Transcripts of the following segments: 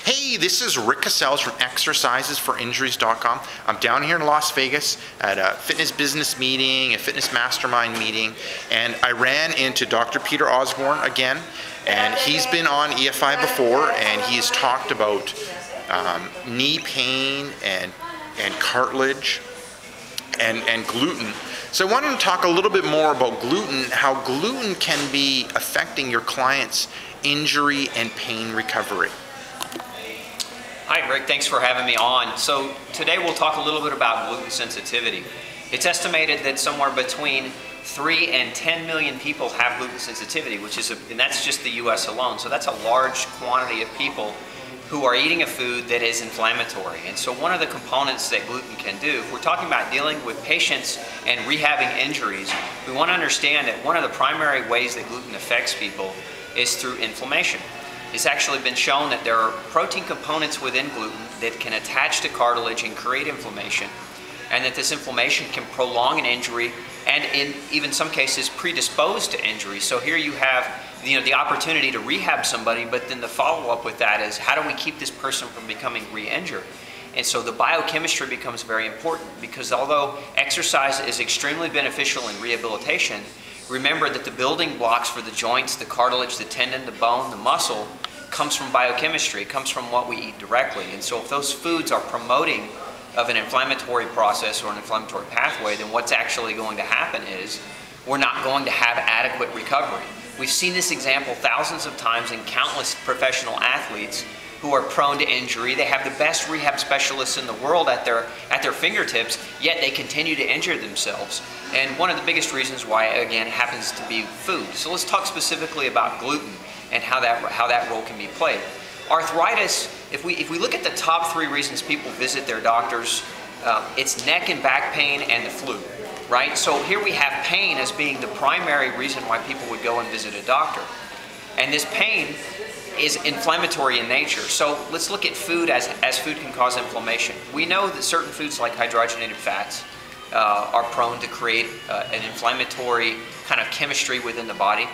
Hey, this is Rick Cassels from exercisesforinjuries.com. I'm down here in Las Vegas at a fitness business meeting, a fitness mastermind meeting, and I ran into Dr. Peter Osborne again, and he's been on EFI before, and he's talked about knee pain and cartilage and gluten. So I wanted to talk a little bit more about gluten, how gluten can be affecting your clients' injury and pain recovery. Hi Rick, thanks for having me on. So today we'll talk a little bit about gluten sensitivity. It's estimated that somewhere between 3 and 10 million people have gluten sensitivity, and that's just the US alone. So that's a large quantity of people who are eating a food that is inflammatory. And so one of the components that gluten can do, if we're talking about dealing with patients and rehabbing injuries, we want to understand that one of the primary ways that gluten affects people is through inflammation. It's actually been shown that there are protein components within gluten that can attach to cartilage and create inflammation, and that this inflammation can prolong an injury and in even some cases predispose to injury. So here you have the opportunity to rehab somebody, but then the follow-up with that is, how do we keep this person from becoming re-injured? And so the biochemistry becomes very important, because although exercise is extremely beneficial in rehabilitation, remember that the building blocks for the joints, the cartilage, the tendon, the bone, the muscle, comes from biochemistry. It comes from what we eat directly. And so if those foods are promoting of an inflammatory process or an inflammatory pathway, then what's actually going to happen is we're not going to have adequate recovery. We've seen this example thousands of times in countless professional athletes who are prone to injury. They have the best rehab specialists in the world at their fingertips, yet they continue to injure themselves. And one of the biggest reasons why, again, happens to be food. So let's talk specifically about gluten and how that role can be played. Arthritis, if we look at the top 3 reasons people visit their doctors, it's neck and back pain and the flu, right? So here we have pain as being the primary reason why people would go and visit a doctor. And this pain is inflammatory in nature. So let's look at food as food can cause inflammation. We know that certain foods like hydrogenated fats are prone to create an inflammatory kind of chemistry within the body.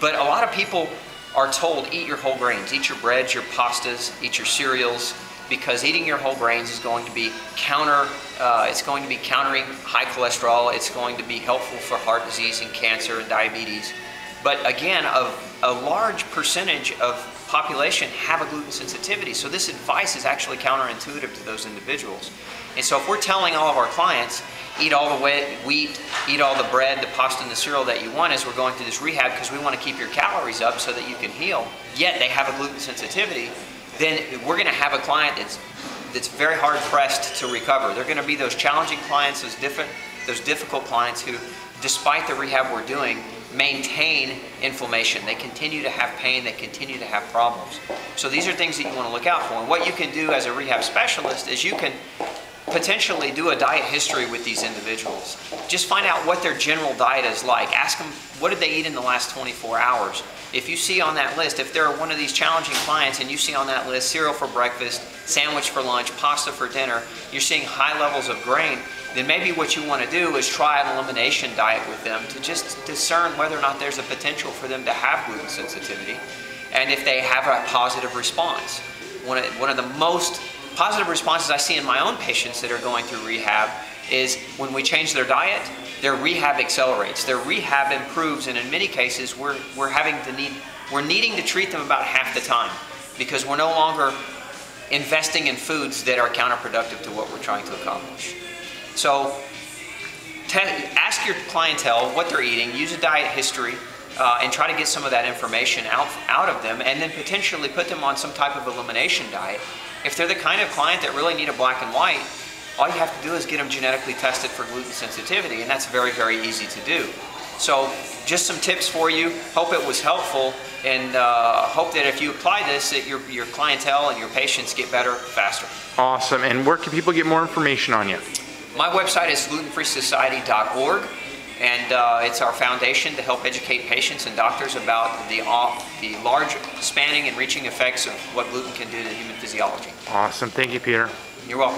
But a lot of people are told, eat your whole grains, eat your breads, your pastas, eat your cereals, because eating your whole grains is going to be countering high cholesterol. It's going to be helpful for heart disease and cancer and diabetes. But again, a large percentage of population have a gluten sensitivity. So this advice is actually counterintuitive to those individuals. And so if we're telling all of our clients, eat all the wheat, eat all the bread, the pasta, and the cereal that you want as we're going through this rehab because we want to keep your calories up so that you can heal, yet they have a gluten sensitivity, then we're going to have a client that's very hard pressed to recover. They're going to be those challenging clients, those difficult clients who, despite the rehab we're doing, maintain inflammation. They continue to have pain, they continue to have problems. So these are things that you want to look out for. And what you can do as a rehab specialist is you can potentially do a diet history with these individuals. Just find out what their general diet is like. Ask them, what did they eat in the last 24 hours? If you see on that list, if they're one of these challenging clients and you see on that list cereal for breakfast, sandwich for lunch, pasta for dinner, you're seeing high levels of grain, then maybe what you want to do is try an elimination diet with them to just discern whether or not there's a potential for them to have gluten sensitivity, and if they have a positive response. One of the most positive responses I see in my own patients that are going through rehab is when we change their diet, their rehab accelerates, their rehab improves, and in many cases we're needing to treat them about half the time because we're no longer investing in foods that are counterproductive to what we're trying to accomplish. So ask your clientele what they're eating, use a diet history, and try to get some of that information out of them, and then potentially put them on some type of elimination diet. If they're the kind of client that really need a black and white, all you have to do is get them genetically tested for gluten sensitivity, and that's very, very easy to do. So just some tips for you. Hope it was helpful, and hope that if you apply this, that your clientele and your patients get better faster. Awesome. And where can people get more information on you? My website is glutenfreesociety.org, and it's our foundation to help educate patients and doctors about the large spanning and reaching effects of what gluten can do to human physiology. Awesome. Thank you, Peter. You're welcome.